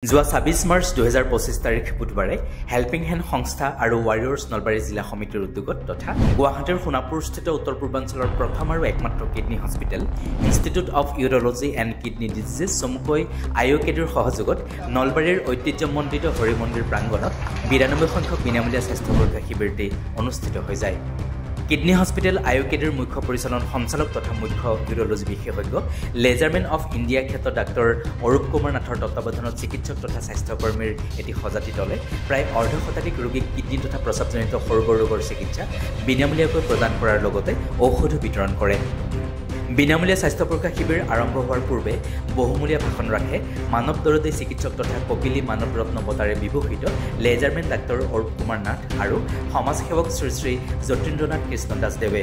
যোৱা ২৬ মাৰ্চ ২০২৫ তাৰিখ বুধবাৰে হেল্পিং হেণ্ড সংস্থা আৰু ৱাৰিয়ৰ্ছ নলবাৰী জিলা সমিতিৰ উদ্যোগত তথা গুৱাহাটীৰ সোণাপুৰস্থিত উত্তৰ পূৰ্বাঞ্চলৰ প্ৰথম আৰু একমাত্ৰ kidney hospital institute of urology and kidney disease চমুকৈ IOKDৰ সহযোগত নলবাৰীৰ ঐতিহ্যমণ্ডিত হৰি মন্দিৰ প্ৰাংগণত ৯২ সংখ্যক বিনামূলীয়া স্বাস্থ্য পৰীক্ষা শিবিৰটি অনুষ্ঠিত হৈ যায়। কিডনী হস্পিটেল IOKDৰ মুখ্য পৰিচালন সঞ্চালক তথা মুখ্য ইউৰলজি বিশেষজ্ঞ লেজাৰমেন অফ ইণ্ডিয়া খ্যাত ডাক্তৰ অৰূপ কুমাৰ নাথৰ তত্বাৱধানত চিকিৎসক তথা স্বাস্থ্যকৰ্মীৰ এটি সজাতি দলে প্ৰায় অৰ্ধশতাধিক ৰোগীক কিডনী তথা প্ৰস্ৰাৱজনিত সৰু ৰোগৰ চিকিৎসা বিনামূলীয়াকৈ প্ৰদান কৰাৰ লগতে ঔষধো বিতৰণ কৰে। বিনামূলীয়া স্বাস্থ্য পৰীক্ষা শিবিৰ আৰম্ভ হোৱাৰ পূৰ্বে বহুমূলীয়া ভাষণ ৰাখে মানৱ দৰদী চিকিৎসক তথা কপিলী মানৱ ৰত্ন বঁটাৰে বিভূষিত লেজাৰমেন ডাক্তৰ অৰূপ কুমাৰ নাথ আৰু সমাজসেৱক শ্ৰী শ্ৰী যতীন্দ্ৰনাথ কৃষ্ণ দাসদেৱে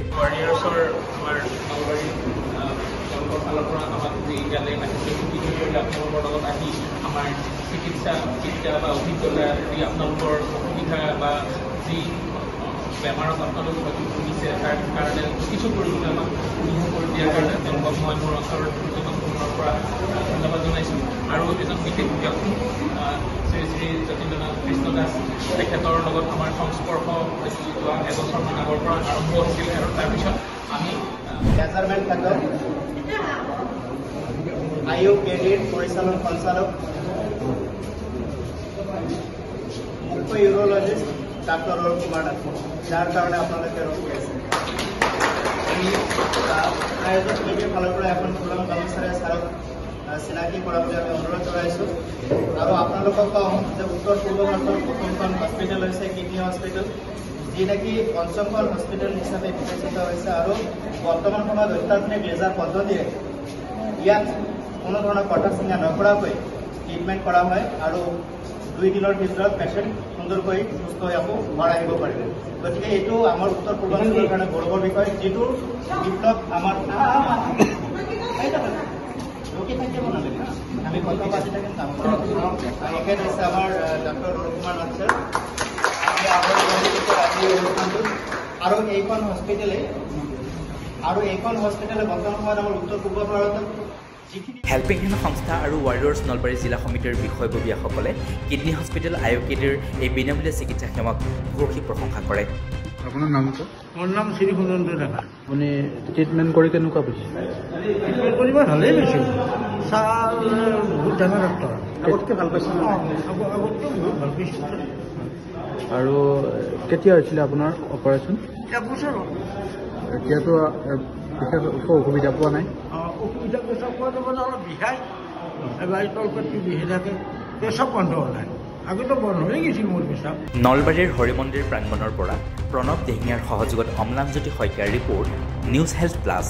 বেমাৰত আপোনালোক শুনিছে তাৰ কাৰণে কিছু কৰিবলৈ আমাক সুবিধা কৰি দিয়াৰ কাৰণে তেওঁলোকক মই মোৰ অঞ্চলৰ জনসাধাৰণৰ পৰা ধন্যবাদ জনাইছোঁ। আৰু এজন বিশেষ ব্যক্তি শ্ৰী শ্ৰী যতীন্দ্ৰনাথ কৃষ্ণ দাস তেখেতৰ লগত আমাৰ সংস্পৰ্শ যোৱা এবছৰমান আগৰ পৰা আৰম্ভ হৈছিল আৰু তাৰপিছত আমি মেজাৰমেণ্ট খ্যাত IOKDৰ পৰিচালন সঞ্চালক মুখ্য ইউৰলজিষ্ট ডাক্তৰ অৰূপ কুমাৰ নাথ, যাৰ কাৰণে আপোনালোকে ৰখি আছে। আমি আয়োজক কমিটিৰ ফালৰ পৰা এখন ফুলাম গামোচাৰে ছাৰক চিনাকি কৰাবলৈ আমি অনুৰোধ জনাইছোঁ। আৰু আপোনালোকক কওঁ যে উত্তৰ পূৰ্ব ভাৰতৰ প্ৰথমখন হস্পিটেল হৈছে কিডনী হস্পিটেল, যি নেকি পঞ্চমখন হস্পিটেল হিচাপে বিবেচিত হৈছে আৰু বৰ্তমান সময়ত অত্যাধুনিক লেজাৰ পদ্ধতিৰে ইয়াত কোনো ধৰণৰ কটা চিঙা নকৰাকৈ ট্ৰিটমেণ্ট কৰা হয় আৰু 2 দিনৰ ভিতৰত পেচেণ্ট সুন্দৰকৈ সুস্থ হৈ আকৌ ঘৰ আহিব পাৰিব। গতিকে এইটো আমাৰ উত্তৰ পূৰ্বাঞ্চলৰ কাৰণে গৌৰৱৰ বিষয়, যিটো বিপ্লৱ আমাৰ আমি কথা পাতি থাকিম। এখেত হৈছে আমাৰ ডাক্তৰ অৰূপ কুমাৰ নাথ ছাৰ। আৰু এইখন হস্পিটেলে বৰ্তমান সময়ত আমাৰ উত্তৰ পূৰ্ব ভাৰতত হেল্পিং হেণ্ড সংস্থা আৰু ৱাৰিয়ৰ্ছ নলবাৰী জিলা সমিতিৰ বিষয়ববীয়াসকলে কিডনী হস্পিটেল IOKDৰ এই বিনামূলীয়া চিকিৎসা সেৱাক ভূয়সী প্ৰশংসা কৰে। আপোনাৰ নামটো? মোৰ নাম শ্ৰী সুনন্দ ডেকা। আপুনি ট্ৰিটমেণ্ট কৰি কেনেকুৱা পাইছে? ট্ৰিটমেণ্ট কৰি মই ভালেই পাইছোঁ। ছাৰ বহুত ডাঙৰ ডক্টৰ, আগতকৈ ভাল পাইছে? আগতকৈ বহুত ভাল পাইছোঁ। আৰু কেতিয়া হৈছিলে আপোনাৰ অপাৰেশ্যন? 1 বছৰ হ'ল। এতিয়াতো বিশেষ একো অসুবিধা পোৱা নাই? অসুবিধা পেচাব পোৱাটো মানে অলপ বিষায়, এবাৰ তলপেটটো বিষাই থাকে, পেচাব বন্ধ হোৱা নাই। আগতে বন্ধ হৈ গৈছিল মোৰ পেচাব। নলবাৰীৰ হৰি মন্দিৰ প্ৰাংগণৰ পৰা প্ৰণৱ দিহিঙীয়াৰ সহযোগত অম্লানজ্যোতি শইকীয়াৰ ৰিপৰ্ট, নিউজ হেল্থ প্লাছ।